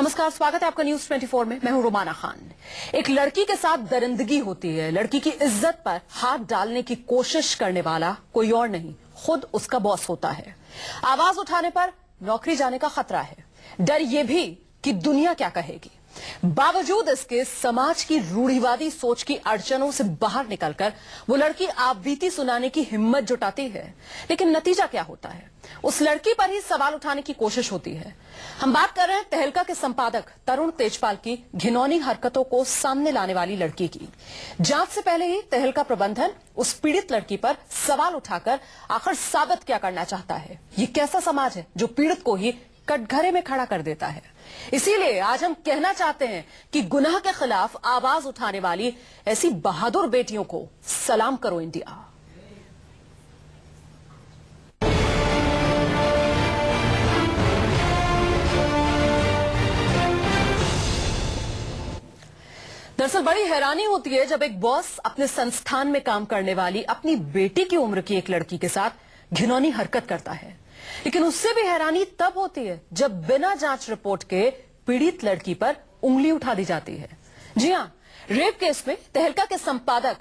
नमस्कार, स्वागत है आपका न्यूज 24 में। मैं हूं रुमाना खान। एक लड़की के साथ दरिंदगी होती है। लड़की की इज्जत पर हाथ डालने की कोशिश करने वाला कोई और नहीं, खुद उसका बॉस होता है। आवाज उठाने पर नौकरी जाने का खतरा है। डर ये भी कि दुनिया क्या कहेगी। बावजूद इसके समाज की रूढ़िवादी सोच की अड़चनों से बाहर निकलकर वो लड़की आपबीती सुनाने की हिम्मत जुटाती है, लेकिन नतीजा क्या होता है? उस लड़की पर ही सवाल उठाने की कोशिश होती है। हम बात कर रहे हैं तहलका के संपादक तरुण तेजपाल की घिनौनी हरकतों को सामने लाने वाली लड़की की। जांच से पहले ही तहलका प्रबंधन उस पीड़ित लड़की पर सवाल उठाकर आखिर साबित क्या करना चाहता है? ये कैसा समाज है जो पीड़ित को ही कटघरे में खड़ा कर देता है? इसीलिए आज हम कहना चाहते हैं कि गुनाह के खिलाफ आवाज उठाने वाली ऐसी बहादुर बेटियों को सलाम करो इंडिया। दरअसल बड़ी हैरानी होती है जब एक बॉस अपने संस्थान में काम करने वाली अपनी बेटी की उम्र की एक लड़की के साथ घिनौनी हरकत करता है। लेकिन उससे भी हैरानी तब होती है जब बिना जांच रिपोर्ट के पीड़ित लड़की पर उंगली उठा दी जाती है। जी हां, रेप केस में तहलका के संपादक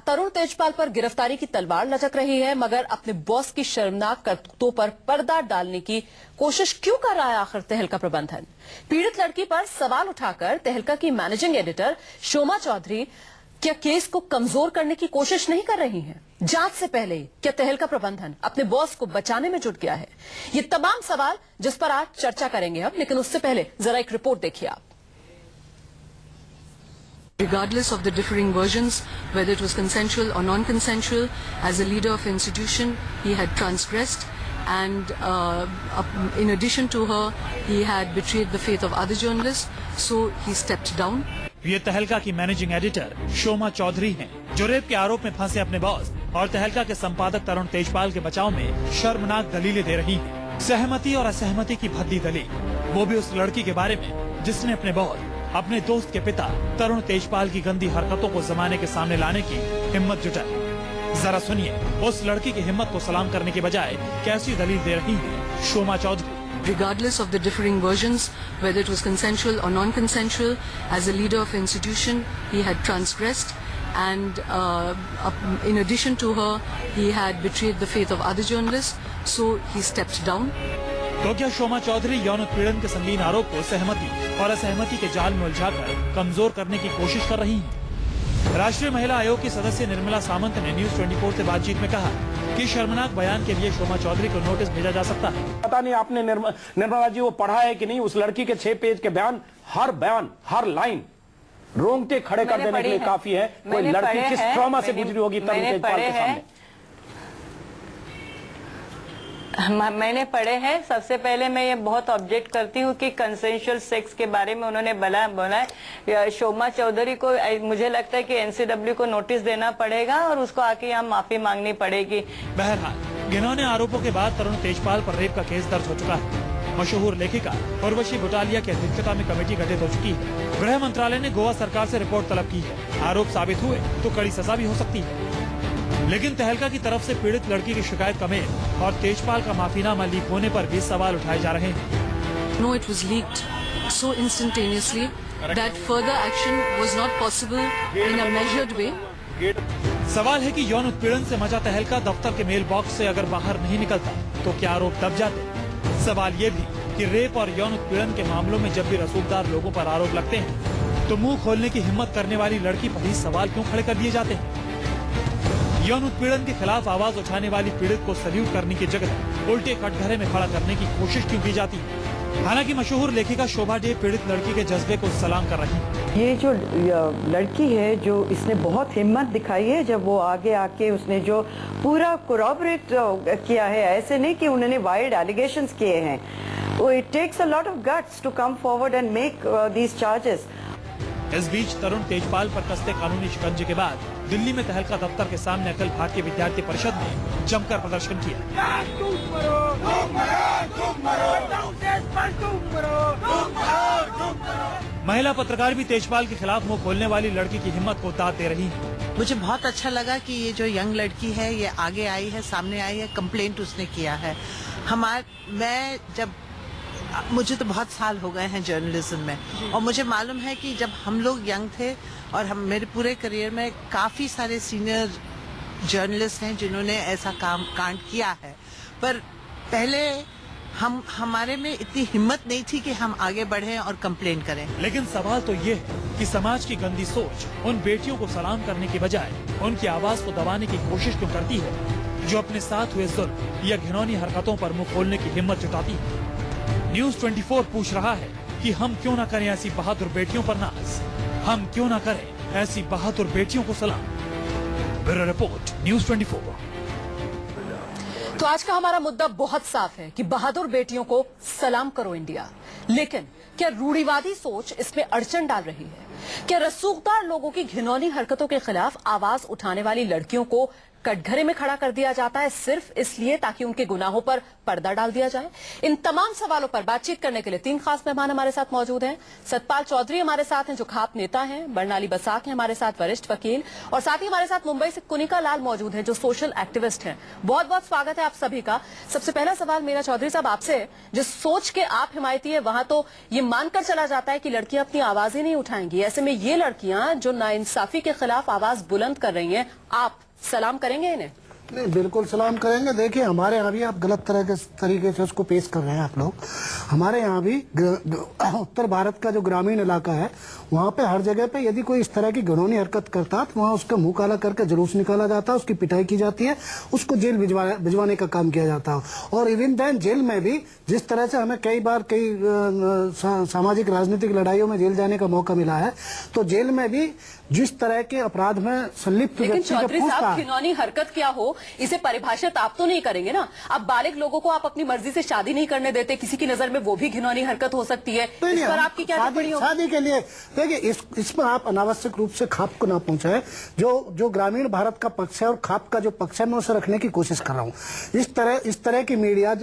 तरुण तेजपाल पर गिरफ्तारी की तलवार लटक रही है, मगर अपने बॉस की शर्मनाक करतूतों पर पर्दा डालने की कोशिश क्यों कर रहा है आखिर तहलका प्रबंधन? पीड़ित लड़की पर सवाल उठाकर तहलका की मैनेजिंग एडिटर शोमा चौधरी क्या केस को कमजोर करने की कोशिश नहीं कर रही हैं? जांच से पहले क्या तहलका प्रबंधन अपने बॉस को बचाने में जुट गया है? ये तमाम सवाल जिस पर आज चर्चा करेंगे हम, लेकिन उससे पहले जरा एक रिपोर्ट देखिए आप। Regardless of the differing versions, whether it was consensual or non-consensual, as a leader of institution, he had transgressed, and in addition to her, he had betrayed the faith of other journalists, so he stepped down. ये तहलका की managing editor शोमा चौधरी हैं, जो rape के आरोप में फंसे अपने बॉस और तहलका के संपादक तरुण तेजपाल के बचाव में शर्मनाक दलीलें दे रही हैं। सहमति और असहमति की भद्दी दलील, वो भी उस लड़की के बारे में जिसने अपने बॉस, अपने दोस्त के पिता तरुण तेजपाल की गंदी हरकतों को जमाने के सामने लाने की हिम्मत जुटाई। जरा सुनिए उस लड़की की हिम्मत को सलाम करने के बजाय कैसी दलील दे रही है शोमा Chaudhary. Regardless of the differing versions, whether it was consensual or non-consensual, as a leader of institution, he had transgressed, and in addition to her, he had betrayed the faith of other journalists, so he stepped down. तो क्या शोमा चौधरी यौन उत्पीड़न के संगीन आरोप को सहमति और असहमति के जाल में उलझाकर कमजोर करने की कोशिश कर रही हैं? राष्ट्रीय महिला आयोग की सदस्य निर्मला सामंत ने न्यूज 24 से बातचीत में कहा कि शर्मनाक बयान के लिए शोमा चौधरी को नोटिस भेजा जा सकता है। पता नहीं आपने निर्मला जी वो पढ़ा है कि नहीं, उस लड़की के 6 पेज के बयान, हर लाइन रोंगटे खड़े कर देने के लिए काफी है। कोई लड़की किस ट्रॉमा से गुजरी होगी तरुण तेजपाल के सामने। मैंने पढ़े हैं। सबसे पहले मैं ये बहुत ऑब्जेक्ट करती हूँ कि कंसेंशुअल सेक्स के बारे में उन्होंने बोला है। शोमा चौधरी को मुझे लगता है कि एनसीडब्ल्यू को नोटिस देना पड़ेगा और उसको आके यहाँ माफी मांगनी पड़ेगी। बहरहाल घिनौने आरोपों के बाद तरुण तेजपाल पर रेप का केस दर्ज हो चुका है। मशहूर लेखिका उर्वशी बुटालिया की अध्यक्षता में कमेटी गठित हो चुकी है। गृह मंत्रालय ने गोवा सरकार से रिपोर्ट तलब की है। आरोप साबित हुए तो कड़ी सजा भी हो सकती है। लेकिन तहलका की तरफ से पीड़ित लड़की की शिकायत का मेल और तेजपाल का माफीनामा लीक होने पर भी सवाल उठाए जा रहे हैं। No, it was leaked so instantaneously that further action was not possible in a measured way. सवाल है कि यौन उत्पीड़न से मचा तहलका दफ्तर के मेल बॉक्स से अगर बाहर नहीं निकलता तो क्या आरोप दब जाते? सवाल ये भी कि रेप और यौन उत्पीड़न के मामलों में जब भी रसूखदार लोगों पर आरोप लगते हैं तो मुंह खोलने की हिम्मत करने वाली लड़की पर ही सवाल क्यों खड़े कर दिए जाते हैं? यौन उत्पीड़न के खिलाफ आवाज उठाने वाली पीड़ित को सल्यूट करने की जगह उल्टे कटघरे में खड़ा करने की कोशिश क्यों की जाती है? हालांकि मशहूर लेखिका शोभा डे पीड़ित लड़की के जज्बे को सलाम कर रही है। ये जो लड़की है, जो इसने बहुत हिम्मत दिखाई है जब वो आगे आके उसने जो पूरा कोरॉबरेट किया है। ऐसे नहीं कि उन्होंने वाइल्ड एलिगेशंस किए हैं। It takes a lot of guts to come forward and make these charges. इस बीच तरुण तेजपाल पर कसते कानूनी शिकंजे के बाद दिल्ली में तहलका दफ्तर के सामने अखिल भारतीय विद्यार्थी परिषद ने जमकर प्रदर्शन किया। महिला पत्रकार भी तेजपाल के खिलाफ मुंह खोलने वाली लड़की की हिम्मत को दाद दे रही है। मुझे बहुत अच्छा लगा कि ये जो यंग लड़की है ये आगे आई है, सामने आई है, कंप्लेंट उसने किया है। मैं जब मुझे तो बहुत साल हो गए हैं जर्नलिज्म में, और मुझे मालूम है कि जब हम लोग यंग थे और हम मेरे पूरे करियर में काफ़ी सारे सीनियर जर्नलिस्ट हैं जिन्होंने ऐसा कांड किया है, पर पहले हमारे में इतनी हिम्मत नहीं थी कि हम आगे बढ़ें और कंप्लेन करें। लेकिन सवाल तो ये है कि समाज की गंदी सोच उन बेटियों को सलाम करने की बजाय उनकी आवाज को दबाने की कोशिश क्यों करती है, जो अपने साथ हुए जुल्म या घिनौनी हरकतों पर मुंह खोलने की हिम्मत जुटाती है। न्यूज 24 पूछ रहा है कि हम क्यों न करें ऐसी बहादुर बेटियों पर नाज, हम क्यों न करें ऐसी बहादुर बेटियों को सलाम। Bureau report, news 24। तो आज का हमारा मुद्दा बहुत साफ है कि बहादुर बेटियों को सलाम करो इंडिया। लेकिन क्या रूढ़िवादी सोच इसमें अड़चन डाल रही है? क्या रसूखदार लोगों की घिनौनी हरकतों के खिलाफ आवाज उठाने वाली लड़कियों को कटघरे में खड़ा कर दिया जाता है सिर्फ इसलिए ताकि उनके गुनाहों पर पर्दा डाल दिया जाए? इन तमाम सवालों पर बातचीत करने के लिए 3 खास मेहमान हमारे साथ मौजूद हैं। सतपाल चौधरी हमारे साथ हैं जो खाप नेता हैं, बरनाली बसाक हैं हमारे साथ वरिष्ठ वकील, और साथ ही हमारे साथ मुंबई से कुनिका लाल मौजूद हैं जो सोशल एक्टिविस्ट हैं। बहुत बहुत स्वागत है आप सभी का। सबसे पहला सवाल मेरा चौधरी साहब आपसे, जिस सोच के आप हिमायती है वहां तो ये मानकर चला जाता है कि लड़कियां अपनी आवाज ही नहीं उठाएंगी, ऐसे में ये लड़कियां जो नाइंसाफी के खिलाफ आवाज बुलंद कर रही हैं, आप सलाम करेंगे इन्हें? नहीं, बिल्कुल सलाम करेंगे। देखिए हमारे यहाँ भी आप गलत तरीके से उसको पेश कर रहे हैं आप लोग। हमारे यहाँ भी उत्तर भारत का जो ग्रामीण इलाका है वहाँ पे हर जगह पे यदि कोई इस तरह की घिनौनी हरकत करता है तो वहाँ उसका मुंह काला करके जुलूस निकाला जाता है, उसकी पिटाई की जाती है, उसको जेल भिजवाने का काम किया जाता है। और इवन देन जेल में भी जिस तरह से हमें कई बार सामाजिक राजनीतिक लड़ाइयों में जेल जाने का मौका मिला है, तो जेल में भी जिस तरह के अपराध में संलिप्त व्यक्ति का पूछताछ, घिनौनी हरकत क्या हो इसे परिभाषित आप तो नहीं करेंगे ना। अब बालिग लोगों को आप अपनी मर्जी से शादी नहीं करने देते, किसी की नजर में वो भी घिनौनी हरकत हो सकती है, इस पर आपकी क्या टिप्पणी होगी? शादी के लिए देखिए इसमें आप अनावश्यक रूप से खाप को ना पहुंचाए। जो ग्रामीण भारत का पक्ष है और खाप का जो पक्ष है मैं उसे रखने की कोशिश कर रहा हूँ। इस तरह की मीडिया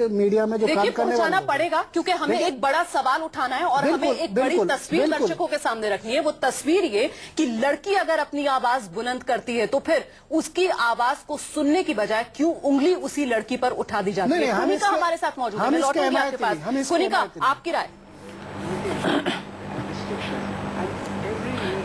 में जो काम करने पहुंचाना पड़ेगा क्योंकि हमें एक बड़ा सवाल उठाना है और हमें एक बड़ी तस्वीर दर्शकों के सामने रखनी है। वो तस्वीर ये कि लड़की अगर अपनी आवाज बुलंद करती है तो फिर उसकी आवाज को सुनने की बजाय क्यों उंगली उसी लड़की पर उठा दी जाती है। कुनिका हमारे साथ मौजूद है, मैं लौटूंगी आपके पास। कुनिका, आपकी राय?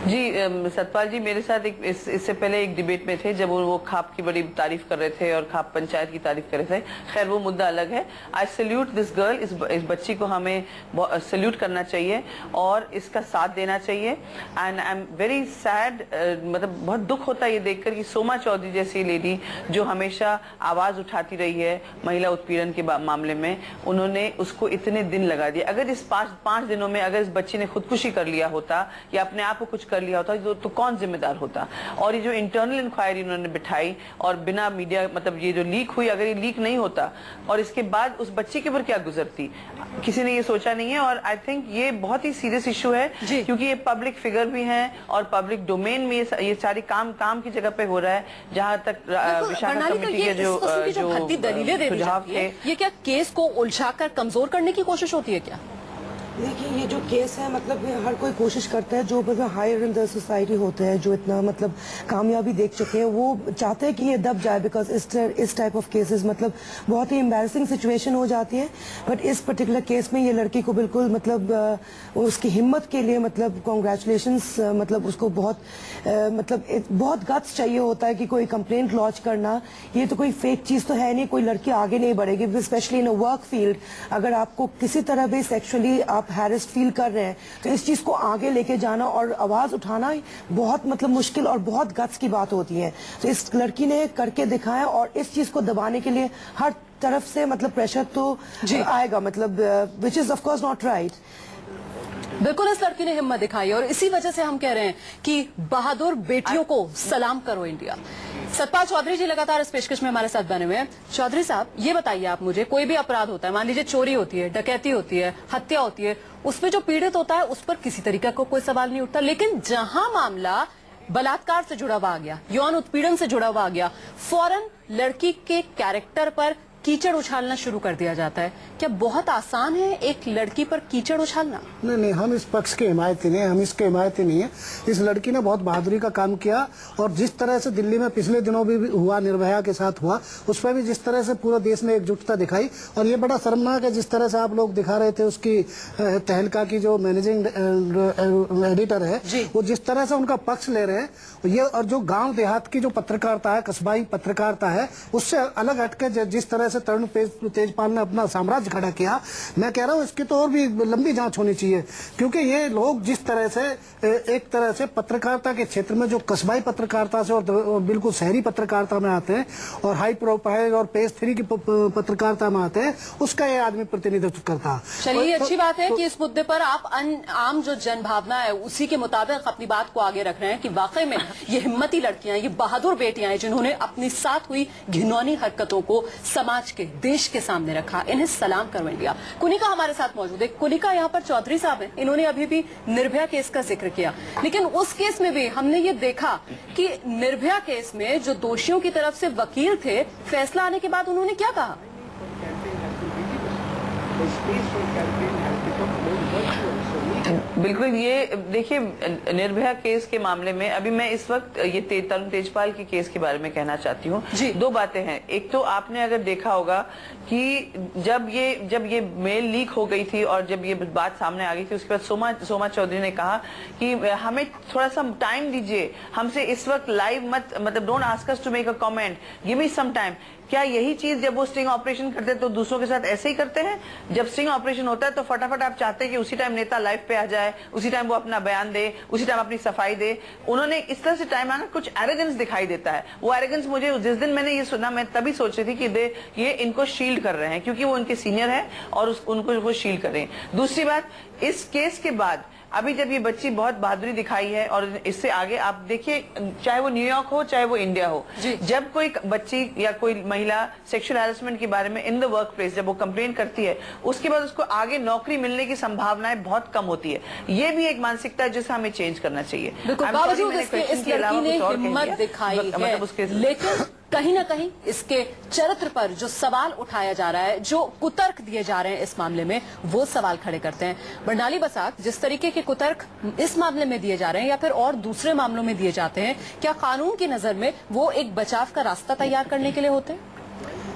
जी सतपाल जी मेरे साथ इससे पहले एक डिबेट में थे जब वो खाप की बड़ी तारीफ कर रहे थे और खाप पंचायत की तारीफ कर रहे थे। खैर वो मुद्दा अलग है। आई सल्यूट दिस गर्ल, इस बच्ची को हमें सल्यूट करना चाहिए और इसका साथ देना चाहिए। And I am very sad, मतलब बहुत दुख होता है ये देखकर कि सोमा चौधरी जैसी लेडी जो हमेशा आवाज उठाती रही है महिला उत्पीड़न के मामले में, उन्होंने उसको इतने दिन लगा दिए। अगर इस पांच दिनों में अगर इस बच्ची ने खुदकुशी कर लिया होता या अपने आप को कुछ कर लिया होता तो कौन जिम्मेदार होता? और ये जो इंटरनल इंक्वायरी उन्होंने बिठाई और बिना मीडिया, मतलब ये जो लीक हुई, अगर ये लीक नहीं होता और इसके बाद उस बच्चे के ऊपर क्या गुजरती, किसी ने ये सोचा नहीं है। और आई थिंक ये बहुत ही सीरियस इशू है क्योंकि ये पब्लिक फिगर भी हैं और पब्लिक डोमेन में ये सारी काम की जगह पे हो रहा है। जहां तक विशाखा कमेटी के जो दलीलें दे सुझाव थे, ये क्या केस को उलझाकर कमजोर करने की कोशिश होती है क्या? देखिए ये जो केस है मतलब हर कोई कोशिश करता है, जो मतलब हायर इन द सोसाइटी होते हैं जो इतना मतलब कामयाबी देख चुके हैं, वो चाहते हैं कि ये दब जाए बिकॉज इस टाइप ऑफ केसेस मतलब बहुत ही एम्बैरसिंग सिचुएशन हो जाती है। बट इस पर्टिकुलर केस में ये लड़की को बिल्कुल मतलब उसकी हिम्मत के लिए मतलब कॉन्ग्रेचुलेशंस, मतलब उसको बहुत गट्स चाहिए होता है कि कोई कंप्लेंट लॉन्च करना। ये तो कोई फेक चीज तो है नहीं, कोई लड़की आगे नहीं बढ़ेगी specially in a work field. अगर आपको किसी तरह भी सेक्सुअली आप हैरेस्ड फील कर रहे हैं तो इस चीज को आगे लेके जाना और आवाज उठाना बहुत मतलब मुश्किल और बहुत गट्स की बात होती है। तो इस लड़की ने करके दिखाया और इस चीज को दबाने के लिए हर तरफ से मतलब प्रेशर तो आएगा, मतलब which is of course not right. बिल्कुल इस लड़की ने हिम्मत दिखाई और इसी वजह से हम कह रहे हैं कि बहादुर बेटियों को सलाम करो इंडिया। सतपाल चौधरी जी लगातार इस पेशकश में हमारे साथ बने हुए हैं। चौधरी साहब ये बताइए आप मुझे, कोई भी अपराध होता है, मान लीजिए चोरी होती है, डकैती होती है, हत्या होती है, उसमें जो पीड़ित होता है उस पर किसी तरीके का कोई सवाल नहीं उठता। लेकिन जहां मामला बलात्कार से जुड़ा हुआ आ गया, यौन उत्पीड़न से जुड़ा हुआ आ गया, फौरन लड़की के कैरेक्टर पर कीचड़ उछालना शुरू कर दिया जाता है। क्या बहुत आसान है एक लड़की पर कीचड़ उछालना? नहीं नहीं, हम इस पक्ष के हिमायती नहीं है, हम इसके हिमायती नहीं है। इस लड़की ने बहुत बहादुरी का काम किया और जिस तरह से दिल्ली में पिछले दिनों भी हुआ, निर्भया के साथ हुआ, उस पर भी जिस तरह से पूरा देश ने एकजुटता दिखाई। और ये बड़ा शर्मनाक है जिस तरह से आप लोग दिखा रहे थे उसकी तहलका की जो मैनेजिंग एडिटर है, वो जिस तरह से उनका पक्ष ले रहे हैं ये, और जो गांव देहात की जो पत्रकारिता है, कस्बाई पत्रकारिता है, उससे अलग हटके जिस तरह से तरुण तेजपाल ने अपना साम्राज्य खड़ा किया, मैं कह रहा हूँ इसकी तो और भी लंबी जांच होनी चाहिए। क्योंकि ये लोग जिस तरह से एक तरह से पत्रकारिता के क्षेत्र में जो कस्बाई पत्रकारिता से और बिल्कुल शहरी पत्रकारिता में आते हैं और हाई प्रोफाइल और पेज 3 की पत्रकारिता में आते हैं, उसका ये आदमी प्रतिनिधित्व करता है। चलिए, अच्छी बात है कि इस मुद्दे पर आप आम जो जनभावना है उसी के मुताबिक अपनी बात को आगे रख रहे हैं कि वाकई में ये हिम्मती लड़कियां, ये बहादुर बेटियां हैं जिन्होंने अपनी साथ हुई घिनौनी हरकतों को समाज के, देश के सामने रखा। इन्हें सलाम करवा लिया। कुनिका हमारे साथ मौजूद है। कुनिका, यहाँ पर चौधरी साहब हैं, इन्होंने अभी भी निर्भया केस का जिक्र किया, लेकिन उस केस में भी हमने ये देखा कि निर्भया केस में जो दोषियों की तरफ से वकील थे, फैसला आने के बाद उन्होंने क्या कहा? बिल्कुल, ये देखिए निर्भया केस के मामले में अभी मैं इस वक्त ये तरुण तेजपाल के केस के बारे में कहना चाहती हूँ। दो बातें हैं। एक तो आपने अगर देखा होगा कि जब ये मेल लीक हो गई थी और जब ये बात सामने आ गई थी, उसके बाद सोमा चौधरी ने कहा कि हमें थोड़ा सा टाइम दीजिए, हमसे इस वक्त लाइव मतलब don't ask us to make a comment, give me some time. क्या यही चीज जब वो स्टिंग ऑपरेशन करते तो दूसरों के साथ ऐसे ही करते हैं? जब स्टिंग ऑपरेशन होता है तो फटाफट आप चाहते हैं कि उसी टाइम नेता लाइव पे आ जाए, उसी टाइम वो अपना बयान दे, उसी टाइम अपनी सफाई दे। उन्होंने इस तरह से टाइम आना, कुछ एरोगेंस दिखाई देता है। वो एरोगेंस मुझे जिस दिन मैंने ये सुना, मैं तभी सोच रही थी कि ये इनको शील्ड कर रहे हैं क्योंकि वो उनके सीनियर है और उनको वो शील्ड कर रहे हैं। दूसरी बात, इस केस के बाद अभी जब ये बच्ची बहुत बहादुरी दिखाई है और इससे आगे आप देखिए, चाहे वो न्यूयॉर्क हो चाहे वो इंडिया हो, जब कोई बच्ची या कोई महिला सेक्सुअल हैरेसमेंट के बारे में इन द वर्क प्लेस जब वो कंप्लेन करती है, उसके बाद उसको आगे नौकरी मिलने की संभावनाएं बहुत कम होती है। ये भी एक मानसिकता है जिसे हमें चेंज करना चाहिए। बावजूद इसके इस लड़की ने हिम्मत दिखाई है, लेकिन कहीं ना कहीं इसके चरित्र पर जो सवाल उठाया जा रहा है, जो कुतर्क दिए जा रहे हैं इस मामले में, वो सवाल खड़े करते हैं। बरनाली बसाक, जिस तरीके के कुतर्क इस मामले में दिए जा रहे हैं या फिर और दूसरे मामलों में दिए जाते हैं, क्या कानून की नजर में वो एक बचाव का रास्ता तैयार करने के लिए होते हैं?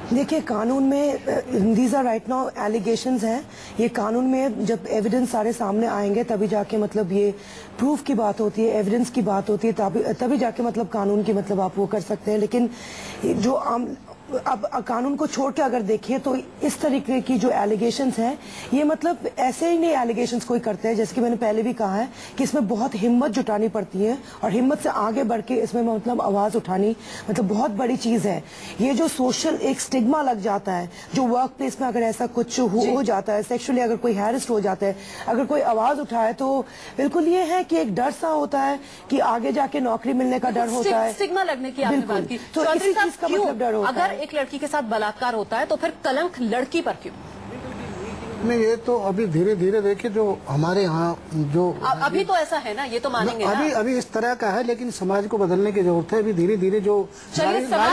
देखिए, कानून में these are right now allegations हैं। ये कानून में जब एविडेंस सारे सामने आएंगे तभी जाके मतलब ये प्रूफ की बात होती है, एविडेंस की बात होती है, तभी जाके मतलब कानून की मतलब आप वो कर सकते हैं। लेकिन जो अब कानून को छोड़ के अगर देखें तो इस तरीके की जो एलिगेशंस हैं, ये मतलब ऐसे ही नहीं एलिगेशंस कोई करते हैं। जैसे कि मैंने पहले भी कहा है कि इसमें बहुत हिम्मत जुटानी पड़ती है और हिम्मत से आगे बढ़ के इसमें मतलब आवाज उठानी मतलब बहुत बड़ी चीज है। ये जो सोशल एक स्टिग्मा लग जाता है, जो वर्क प्लेस में अगर ऐसा कुछ हो जाता है, सेक्सुअली अगर कोई हैरेस्ट हो जाता है, अगर कोई आवाज उठाए, तो बिल्कुल ये है कि एक डर सा होता है कि आगे जाके नौकरी मिलने का डर होता है, स्टिग्मा लगने की आपने बात की, तो इसी चीज का मतलब डर होता है। एक लड़की के साथ बलात्कार होता है तो फिर कलंक लड़की पर क्यों? नहीं, ये तो अभी धीरे धीरे देखिए जो हमारे यहाँ जो अभी तो ऐसा है ना, ये तो मानेंगे अभी ना? अभी इस तरह का है, लेकिन समाज को बदलने की जरूरत है। अभी धीरे धीरे जो चलिए, समाज